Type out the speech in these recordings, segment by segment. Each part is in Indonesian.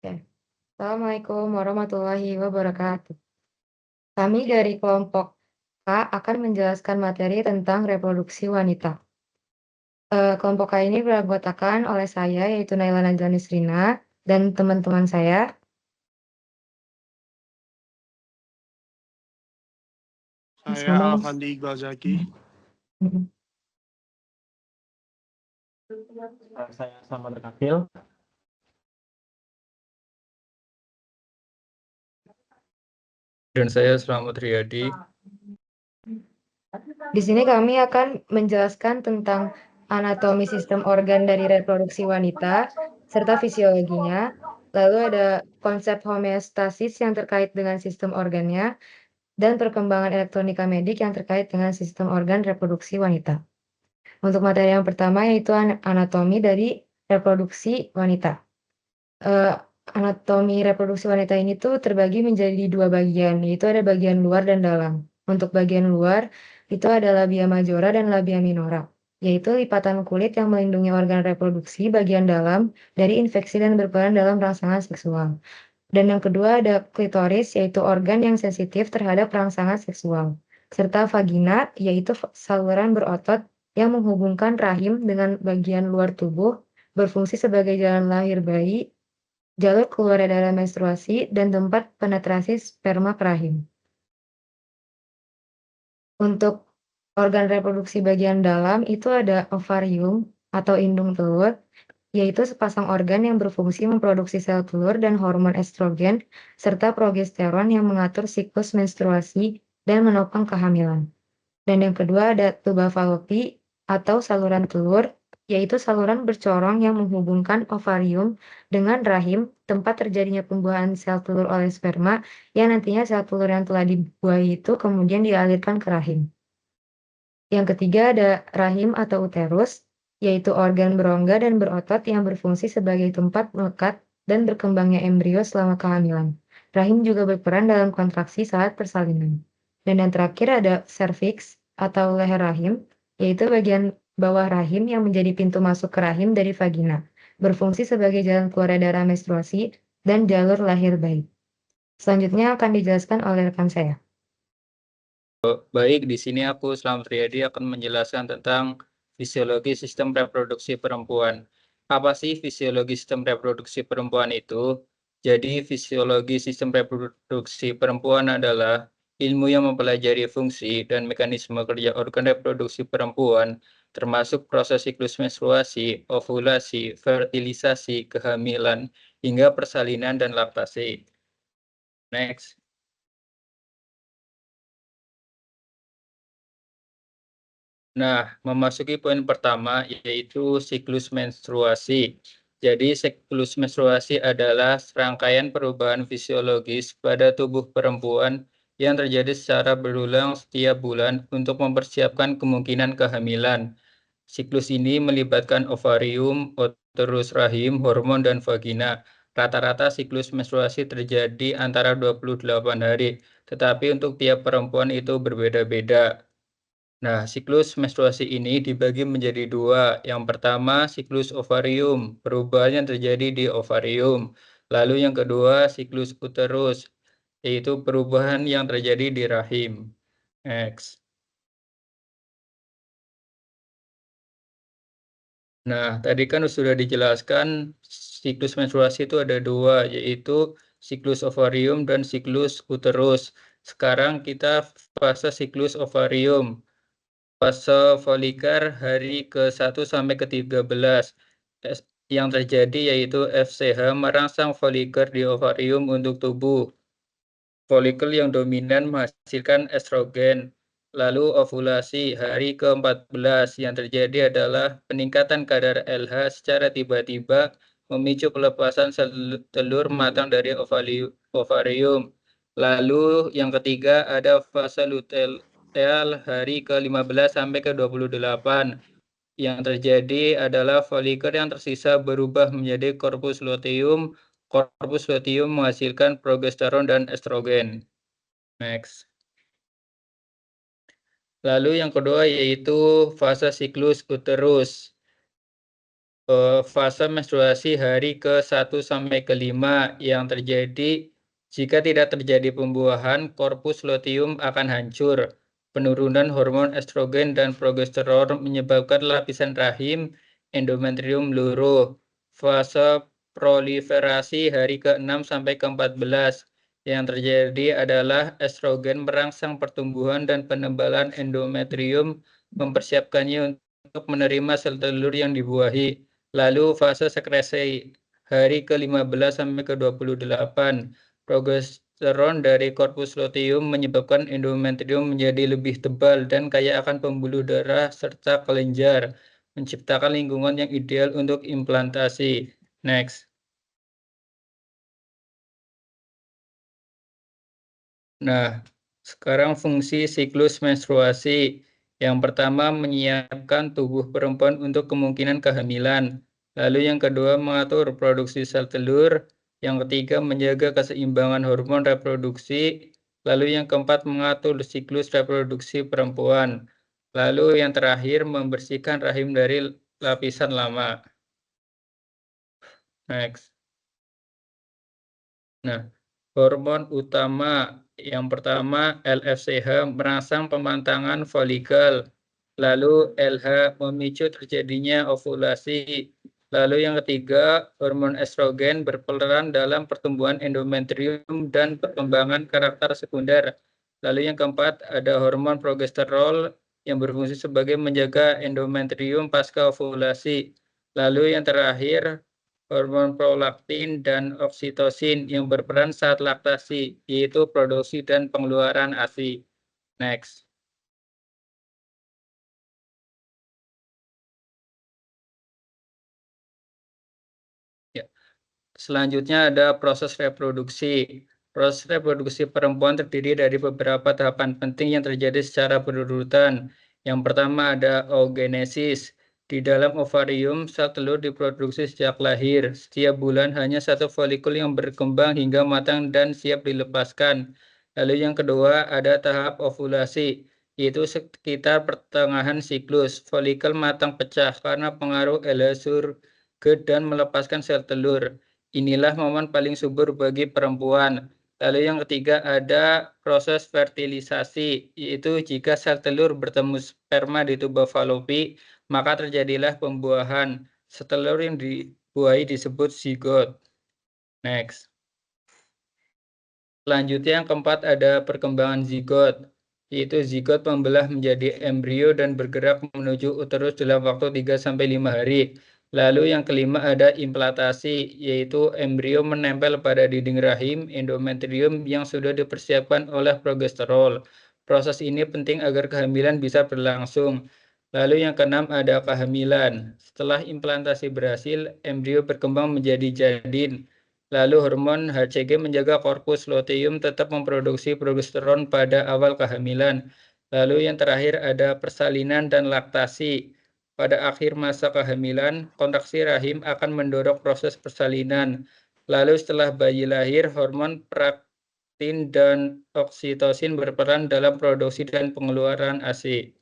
Oke. Assalamualaikum warahmatullahi wabarakatuh. Kami dari kelompok K akan menjelaskan materi tentang reproduksi wanita. Kelompok K ini beranggotakan oleh saya, yaitu Naila Najwa Nisrina, dan teman-teman saya. Mas, Saya ngomong, Mas. Alfandi Iqbal Mhm. Saya Selamat Kafil. Dan saya Selamat Riyadi. Di sini kami akan menjelaskan tentang anatomi sistem organ dari reproduksi wanita, serta fisiologinya. Lalu ada konsep homeostasis yang terkait dengan sistem organnya, dan perkembangan elektronika medik yang terkait dengan sistem organ reproduksi wanita. Untuk materi yang pertama yaitu anatomi dari reproduksi wanita. Eh, Anatomi reproduksi wanita ini tuh terbagi menjadi dua bagian, yaitu ada bagian luar dan dalam. Untuk bagian luar itu ada labia majora dan labia minora, yaitu lipatan kulit yang melindungi organ reproduksi bagian dalam dari infeksi dan berperan dalam rangsangan seksual. Dan yang kedua ada klitoris, yaitu organ yang sensitif terhadap rangsangan seksual. Serta vagina, yaitu saluran berotot yang menghubungkan rahim dengan bagian luar tubuh, berfungsi sebagai jalan lahir bayi, jalur keluarnya darah menstruasi, dan tempat penetrasi sperma ke rahim. Untuk organ reproduksi bagian dalam itu ada ovarium atau indung telur, yaitu sepasang organ yang berfungsi memproduksi sel telur dan hormon estrogen, serta progesteron yang mengatur siklus menstruasi dan menopang kehamilan. Dan yang kedua ada tuba Fallopi atau saluran telur, yaitu saluran bercorong yang menghubungkan ovarium dengan rahim, tempat terjadinya pembuahan sel telur oleh sperma, yang nantinya sel telur yang telah dibuahi itu kemudian dialirkan ke rahim. Yang ketiga ada rahim atau uterus, yaitu organ berongga dan berotot yang berfungsi sebagai tempat melekat dan berkembangnya embrio selama kehamilan. Rahim juga berperan dalam kontraksi saat persalinan. Dan yang terakhir ada serviks atau leher rahim, yaitu bagian bawah rahim yang menjadi pintu masuk ke rahim dari vagina, berfungsi sebagai jalan keluar darah menstruasi dan jalur lahir bayi. Selanjutnya akan dijelaskan oleh rekan saya. Baik, di sini aku Selamat Riyadi akan menjelaskan tentang fisiologi sistem reproduksi perempuan. Apa sih fisiologi sistem reproduksi perempuan itu? Jadi, fisiologi sistem reproduksi perempuan adalah ilmu yang mempelajari fungsi dan mekanisme kerja organ reproduksi perempuan, termasuk proses siklus menstruasi, ovulasi, fertilisasi, kehamilan, hingga persalinan dan laktasi. Next. Nah, memasuki poin pertama yaitu siklus menstruasi. Jadi, siklus menstruasi adalah serangkaian perubahan fisiologis pada tubuh perempuan yang terjadi secara berulang setiap bulan untuk mempersiapkan kemungkinan kehamilan. Siklus ini melibatkan ovarium, uterus rahim, hormon, dan vagina. Rata-rata siklus menstruasi terjadi antara 28 hari, tetapi untuk tiap perempuan itu berbeda-beda. Nah, siklus menstruasi ini dibagi menjadi dua. Yang pertama, siklus ovarium, perubahan yang terjadi di ovarium. Lalu yang kedua, siklus uterus, yaitu perubahan yang terjadi di rahim. Next. Nah, tadi kan sudah dijelaskan siklus menstruasi itu ada dua, yaitu siklus ovarium dan siklus uterus. Sekarang kita fase siklus ovarium. Fase foliker hari ke-1 sampai ke-13 yang terjadi yaitu FSH merangsang foliker di ovarium untuk tubuh. Folikel yang dominan menghasilkan estrogen. Lalu ovulasi hari ke-14 yang terjadi adalah peningkatan kadar LH secara tiba-tiba memicu pelepasan sel telur matang dari ovarium. Lalu yang ketiga ada fase luteal hari ke-15 sampai ke-28. Yang terjadi adalah folikel yang tersisa berubah menjadi korpus luteum. Korpus luteum menghasilkan progesteron dan estrogen. Next. Lalu yang kedua yaitu fase siklus uterus. fase menstruasi hari ke-1 sampai ke-5 yang terjadi jika tidak terjadi pembuahan, korpus luteum akan hancur. Penurunan hormon estrogen dan progesteron menyebabkan lapisan rahim endometrium luruh. Fase proliferasi hari ke-6 sampai ke-14 yang terjadi adalah estrogen merangsang pertumbuhan dan penebalan endometrium, mempersiapkannya untuk menerima sel telur yang dibuahi. Lalu fase sekresi hari ke-15 sampai ke-28. Progesteron dari korpus luteum menyebabkan endometrium menjadi lebih tebal dan kaya akan pembuluh darah serta kelenjar, menciptakan lingkungan yang ideal untuk implantasi. Next. Nah, sekarang fungsi siklus menstruasi. Yang pertama, menyiapkan tubuh perempuan untuk kemungkinan kehamilan. Lalu yang kedua, mengatur produksi sel telur. Yang ketiga, menjaga keseimbangan hormon reproduksi. Lalu yang keempat, mengatur siklus reproduksi perempuan. Lalu yang terakhir, membersihkan rahim dari lapisan lama. Next. Nah, hormon utama yang pertama LFCH merangsang pematangan folikel, lalu LH memicu terjadinya ovulasi, lalu yang ketiga hormon estrogen berperan dalam pertumbuhan endometrium dan perkembangan karakter sekunder, lalu yang keempat ada hormon progesterol yang berfungsi sebagai menjaga endometrium pasca ovulasi, lalu yang terakhir hormon prolaktin dan oksitosin yang berperan saat laktasi, yaitu produksi dan pengeluaran ASI. Next. Ya. Selanjutnya ada proses reproduksi. Proses reproduksi perempuan terdiri dari beberapa tahapan penting yang terjadi secara berurutan. Yang pertama ada oogenesis. Di dalam ovarium, sel telur diproduksi sejak lahir. Setiap bulan hanya satu folikul yang berkembang hingga matang dan siap dilepaskan. Lalu yang kedua ada tahap ovulasi, yaitu sekitar pertengahan siklus. Folikel matang pecah karena pengaruh LH dan melepaskan sel telur. Inilah momen paling subur bagi perempuan. Lalu yang ketiga ada proses fertilisasi, yaitu jika sel telur bertemu sperma di tubuh falopi, maka terjadilah pembuahan. Telur yang dibuahi disebut zigot. Next. Selanjutnya yang keempat ada perkembangan zigot, yaitu zigot membelah menjadi embrio dan bergerak menuju uterus dalam waktu 3-5 hari. Lalu yang kelima ada implantasi, yaitu embrio menempel pada dinding rahim endometrium yang sudah dipersiapkan oleh progesterol. Proses ini penting agar kehamilan bisa berlangsung. Lalu yang keenam ada kehamilan. Setelah implantasi berhasil, embrio berkembang menjadi janin. Lalu hormon HCG menjaga korpus luteum tetap memproduksi progesteron pada awal kehamilan. Lalu yang terakhir ada persalinan dan laktasi. Pada akhir masa kehamilan, kontraksi rahim akan mendorong proses persalinan. Lalu setelah bayi lahir, hormon prolaktin dan oksitosin berperan dalam produksi dan pengeluaran ASI.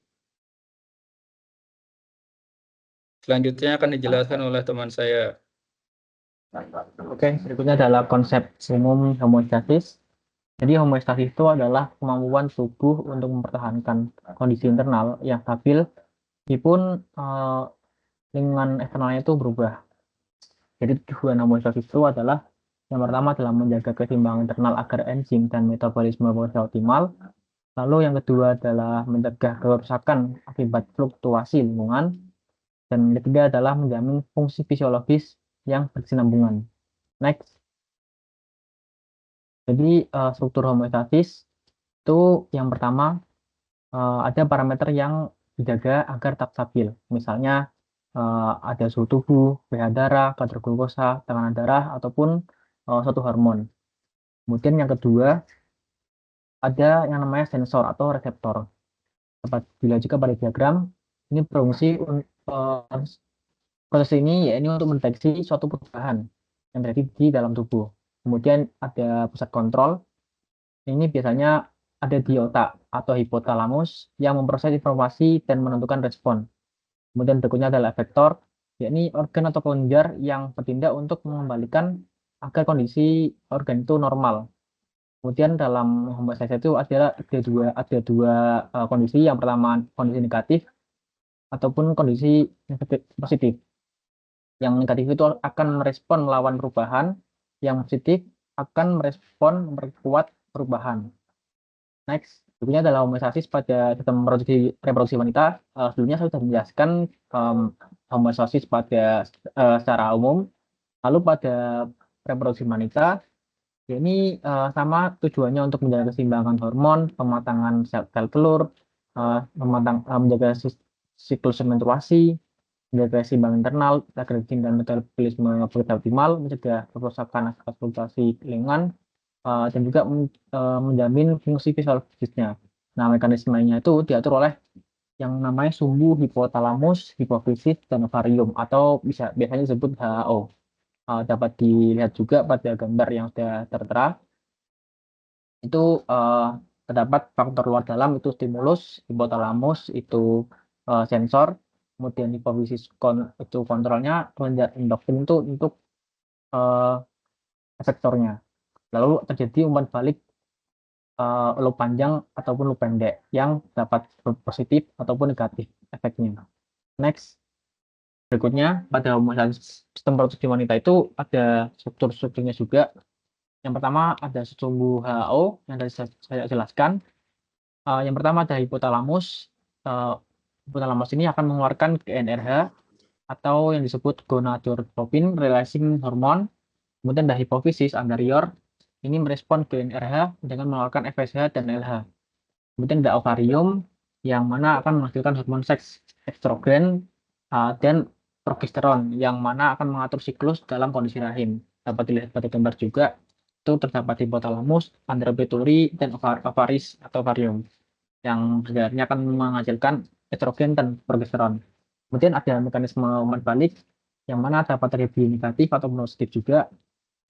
Selanjutnya akan dijelaskan oleh teman saya. Oke, berikutnya adalah konsep umum homeostasis. Jadi homeostasis itu adalah kemampuan tubuh untuk mempertahankan kondisi internal yang stabil meskipun lingkungan eksternalnya itu berubah. Jadi tujuan homeostasis itu adalah yang pertama adalah menjaga keseimbangan internal agar enzim dan metabolisme bekerja optimal. Lalu yang kedua adalah mencegah kerusakan akibat fluktuasi lingkungan. Dan yang ketiga adalah menjamin fungsi fisiologis yang berkesinambungan. Next. Jadi struktur homeostasis itu yang pertama ada parameter yang dijaga agar tetap stabil. Misalnya ada suhu tubuh, pH darah, kadar glukosa, tekanan darah, ataupun suatu hormon. Kemudian yang kedua ada yang namanya sensor atau reseptor. Bila jika pada diagram ini berfungsi proses ini ya ini untuk mendeteksi suatu perubahan yang terjadi di dalam tubuh. Kemudian ada pusat kontrol. Ini biasanya ada di otak atau hipotalamus yang memproses informasi dan menentukan respon. Kemudian berikutnya adalah efektor. yakni organ atau kelenjar yang bertindak untuk mengembalikan agar kondisi organ itu normal. Kemudian dalam homeostasis itu ada dua kondisi. Yang pertama kondisi negatif ataupun kondisi positif. Yang negatif itu akan merespon melawan perubahan, yang positif akan merespon memperkuat perubahan. Next, berikutnya adalah homeostasis pada sistem reproduksi wanita. Sebelumnya saya sudah menjelaskan homeostasis pada secara umum. Lalu pada reproduksi wanita, ini sama tujuannya untuk menjaga keseimbangan hormon, pematangan sel telur, menjaga siklus menstruasi, menjaga keseimbangan internal, agar dan metabolisme bekerja optimal, mencegah kerusakan vaskulasi lengan, dan juga menjamin fungsi fisiologisnya. Nah, mekanismenya itu diatur oleh yang namanya sumbu hipotalamus, hipofisis, dan ovarium, atau biasanya disebut HAO. Dapat dilihat juga pada gambar yang sudah tertera. Itu terdapat faktor luar dalam, itu stimulus, hipotalamus itu sensor, kemudian hipofisis itu kontrolnya, kelenjar endokrin itu untuk efektornya. Lalu terjadi umpan balik loop panjang ataupun loop pendek yang dapat positif ataupun negatif efeknya. Next, berikutnya pada homeostasis sistem reproduksi wanita itu ada struktur-strukturnya juga. Yang pertama ada sumbu HO yang tadi saya jelaskan. Yang pertama ada hipotalamus. Hipotalamus ini akan mengeluarkan GnRH atau yang disebut gonadotropin releasing hormone. Kemudian ada hipofisis anterior, ini merespon GnRH dengan mengeluarkan FSH dan LH. Kemudian ada ovarium yang mana akan menghasilkan hormon seks, estrogen, dan progesteron yang mana akan mengatur siklus dalam kondisi rahim. Dapat dilihat pada gambar juga, itu terdapat hipotalamus, anterior pituitary, dan ovaris atau ovarium yang sebenarnya akan menghasilkan estrogen dan progesteron. Kemudian ada mekanisme umpan balik yang mana dapat terjadi negatif atau positif juga.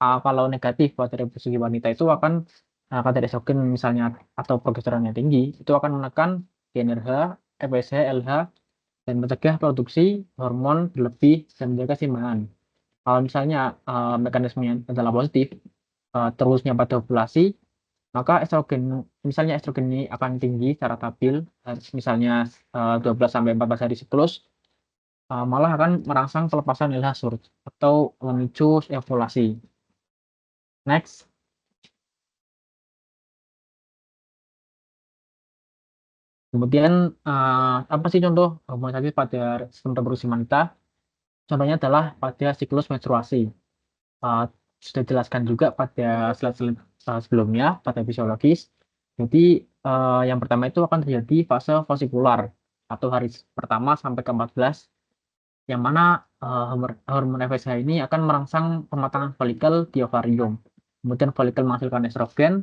Kalau negatif pada reproduksi wanita itu akan kadar estrogen misalnya atau progesteronnya tinggi, itu akan menekan GnRH, FSH, LH, dan mencegah produksi hormon berlebih dan menjaga keseimbangan. Kalau misalnya mekanismenya adalah positif, terusnya pada ovulasi, maka misalnya estrogen ini akan tinggi secara stabil, misalnya 12-14 hari siklus, malah akan merangsang pelepasan LH surge atau memicu ovulasi. Next. Kemudian apa sih contoh homeostasis pada sistem reproduksi wanita? Contohnya adalah pada siklus menstruasi. Sudah dijelaskan juga pada slide sebelumnya pada fisiologis. Jadi yang pertama itu akan terjadi fase fasikular atau hari pertama sampai ke-14, yang mana hormon FSH ini akan merangsang pematangan folikel di ovarium. Kemudian folikel menghasilkan estrogen,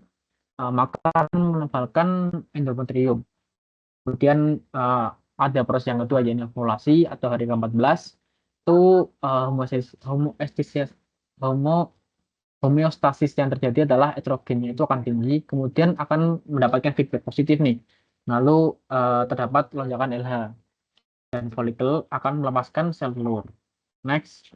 maka akan menebalkan endometrium. Kemudian ada proses yang kedua yaitu ovulasi atau hari ke-14. Itu homeostasis yang terjadi adalah estrogennya itu akan tinggi, kemudian akan mendapatkan feedback positif nih. Lalu terdapat lonjakan LH dan folikel akan melepaskan sel telur. Next.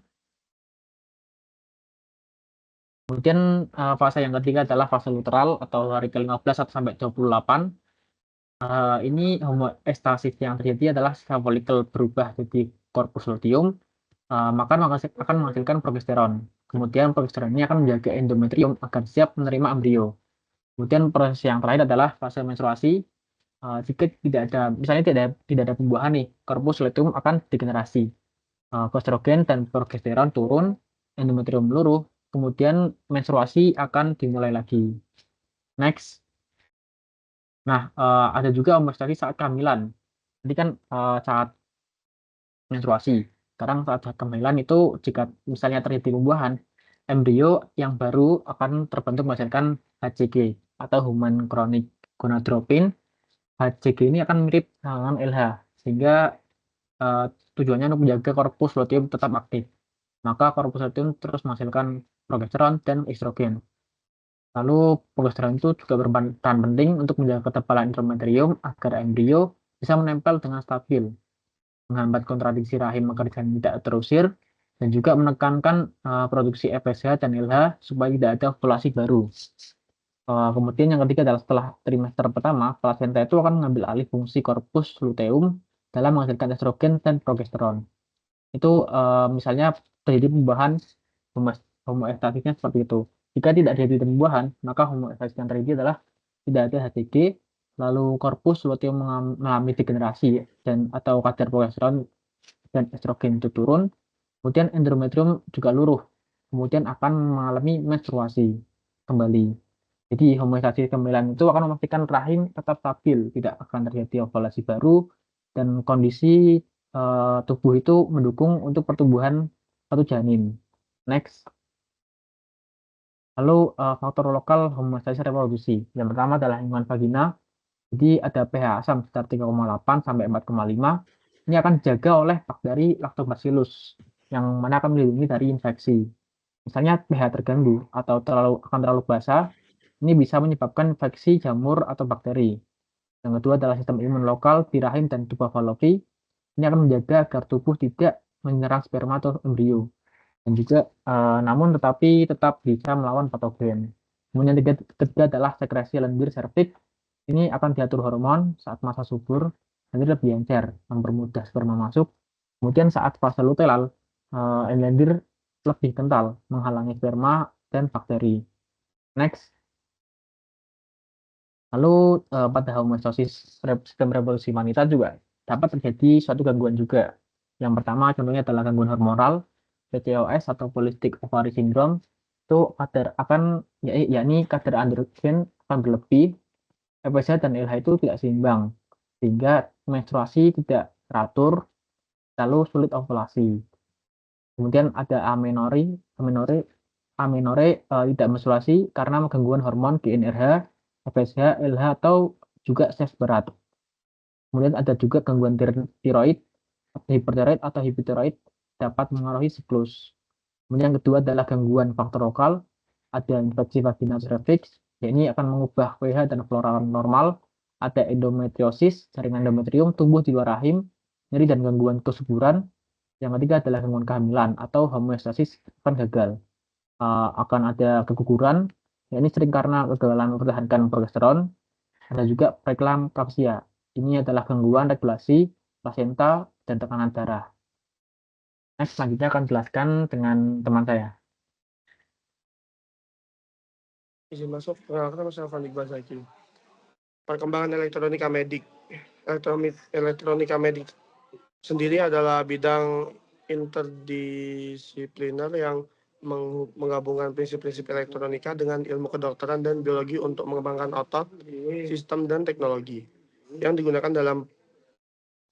Kemudian fase yang ketiga adalah fase luteal atau hari ke-15 sampai 28. Ini homeostasis yang terjadi adalah sel folikel berubah jadi korpus luteum, maka akan menghasilkan progesteron. Kemudian progesteron ini akan menjaga endometrium agar siap menerima embrio. Kemudian proses yang terakhir adalah fase menstruasi. Jika misalnya tidak ada pembuahan nih, korpus luteum akan degenerasi. Estrogen dan progesteron turun, endometrium meluruh, kemudian menstruasi akan dimulai lagi. Next. Nah, ada juga homeostasis saat kehamilan. Jadi kan saat menstruasi. Sekarang saat kehamilan itu jika misalnya terjadi pembuahan, embrio yang baru akan terbentuk menghasilkan HCG atau human chorionic gonadotropin. HCG ini akan mirip dengan LH, sehingga tujuannya untuk menjaga korpus luteum tetap aktif. Maka korpus luteum terus menghasilkan progesteron dan estrogen. Lalu progesteron itu juga berperan penting untuk menjaga ketebalan endometrium agar embrio bisa menempel dengan stabil. menghambat kontradiksi rahim pekerjaan tidak terusir, dan juga menekankan produksi FSH dan LH supaya tidak ada ovulasi baru. Kemudian yang ketiga adalah setelah trimester pertama, plasenta itu akan mengambil alih fungsi korpus luteum dalam menghasilkan estrogen dan progesteron. Itu misalnya terjadi perubahan homoestatisnya seperti itu. Jika tidak terjadi perubahan, maka homoestatis yang terjadi adalah tidak ada HCG, lalu korpus luteum mengalami degenerasi dan atau kadar progesteron dan estrogen itu turun, kemudian endometrium juga luruh, kemudian akan mengalami menstruasi kembali. Jadi homeostasis kehamilan itu akan memastikan rahim tetap stabil, tidak akan terjadi ovulasi baru, dan kondisi tubuh itu mendukung untuk pertumbuhan satu janin. Next. Lalu faktor lokal homeostasis reproduksi. Yang pertama adalah lingkungan vagina. Jadi ada pH asam sekitar 3,8 sampai 4,5. Ini akan dijaga oleh bakteri Lactobacillus yang mana akan melindungi dari infeksi. Misalnya pH terganggu atau terlalu basah, ini bisa menyebabkan infeksi jamur atau bakteri. Yang kedua adalah sistem imun lokal di rahim dan tubuh Fallopi. Ini akan menjaga agar tubuh tidak menyerang sperma atau embrio. Dan juga namun tetapi tetap bisa melawan patogen. Kemudian ketiga adalah sekresi lendir serviks. Ini akan diatur hormon saat masa subur, nanti lebih encer, mempermudah sperma masuk. Kemudian saat fase luteal, lendir lebih kental, menghalangi sperma dan bakteri. Next. Lalu pada homeostasis sistem reproduksi wanita juga dapat terjadi suatu gangguan juga. Yang pertama contohnya adalah gangguan hormonal, PCOS atau Polycystic Ovary Syndrome. Itu yakni kadar androgen akan berlebih, FSH dan LH itu tidak seimbang, sehingga menstruasi tidak teratur, lalu sulit ovulasi. Kemudian ada amenore tidak menstruasi karena gangguan hormon GnRH, FSH, LH atau juga stres berat. Kemudian ada juga gangguan tiroid, hipertiroid atau hipotiroid dapat mengaruhi siklus. Kemudian yang kedua adalah gangguan faktor lokal, ada infeksi vagina cervix, ini akan mengubah pH dan flora normal, ada endometriosis, jaringan endometrium tumbuh di luar rahim, nyeri dan gangguan kesuburan. Yang ketiga adalah gangguan kehamilan atau homeostasis akan gagal. Akan ada keguguran, ini sering karena kegagalan mempertahankan progesteron. Ada juga preeklampsia. Ini adalah gangguan regulasi plasenta dan tekanan darah. Next, selanjutnya akan jelaskan dengan teman saya. Izin masuk, perkenalkan nama saya Fandik Basaki. Perkembangan elektronika medik. Elektronika medik sendiri adalah bidang interdisipliner yang menggabungkan prinsip-prinsip elektronika dengan ilmu kedokteran dan biologi untuk mengembangkan otot, sistem, dan teknologi yang digunakan dalam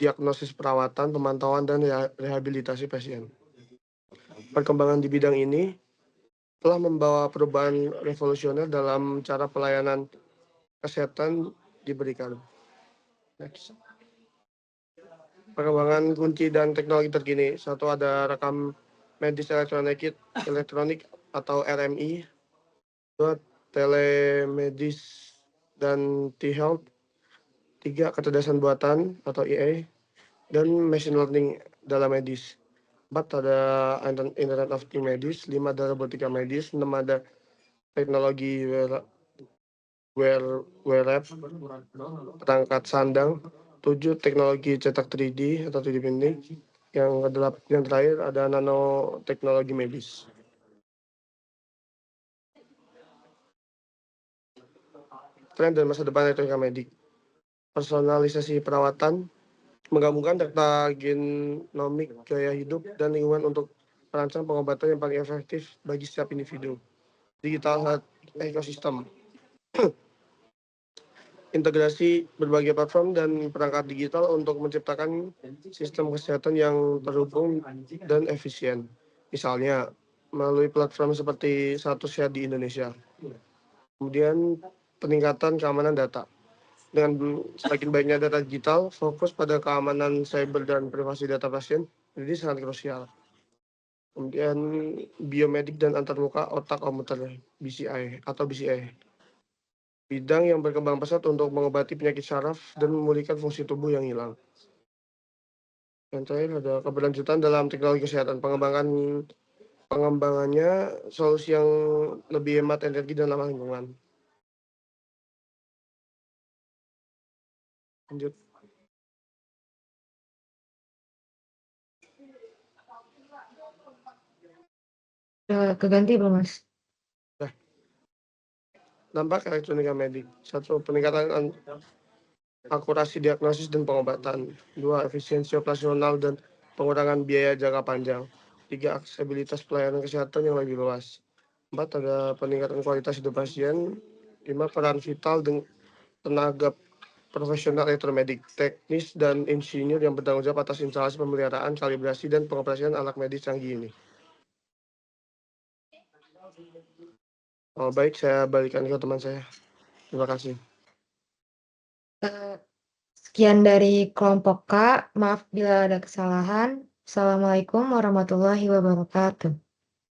diagnosis perawatan, pemantauan, dan rehabilitasi pasien. Perkembangan di bidang ini telah membawa perubahan revolusioner dalam cara pelayanan kesehatan diberikan. Next. Perkembangan kunci dan teknologi terkini. Satu, ada rekam medis elektronik atau RMI. Dua, telemedis dan T-Health. Tiga, kecerdasan buatan atau AI. Dan machine learning dalam medis. 4, ada Internet of Things medis. 5, ada robotika medis. 6, ada teknologi wearable, perangkat sandang. 7, teknologi cetak 3D atau 3D printing. Yang terakhir ada nanoteknologi medis. Tren dan masa depan elektronika medik. Personalisasi perawatan, menggabungkan data genomik, gaya hidup, dan lingkungan untuk merancang pengobatan yang paling efektif bagi setiap individu. Digital health ecosystem. Integrasi berbagai platform dan perangkat digital untuk menciptakan sistem kesehatan yang terhubung dan efisien. Misalnya, melalui platform seperti Satu Sehat di Indonesia. Kemudian, peningkatan keamanan data. Dengan semakin baiknya data digital, fokus pada keamanan cyber dan privasi data pasien, jadi sangat krusial. Kemudian, biomedik dan antarmuka otak komputer, BCI atau BCI. Bidang yang berkembang pesat untuk mengobati penyakit saraf dan memulihkan fungsi tubuh yang hilang. Yang terakhir ada keberlanjutan dalam teknologi kesehatan, pengembangannya solusi yang lebih hemat energi dan ramah lingkungan. Lanjut. Udah keganti belum, Mas? Dampak elektronika medik. 1. Peningkatan akurasi diagnosis dan pengobatan. 2. Efisiensi operasional dan pengurangan biaya jangka panjang. 3. Aksesibilitas pelayanan kesehatan yang lebih luas. 4. Ada peningkatan kualitas hidup pasien. 5. Peran vital dengan tenaga profesional elektromedik, teknis dan insinyur yang bertanggung jawab atas instalasi pemeliharaan, kalibrasi, dan pengoperasian alat medis canggih ini. Oh, baik, saya balikan ke teman saya. Terima kasih. Sekian dari kelompok K. Maaf bila ada kesalahan. Assalamualaikum warahmatullahi wabarakatuh.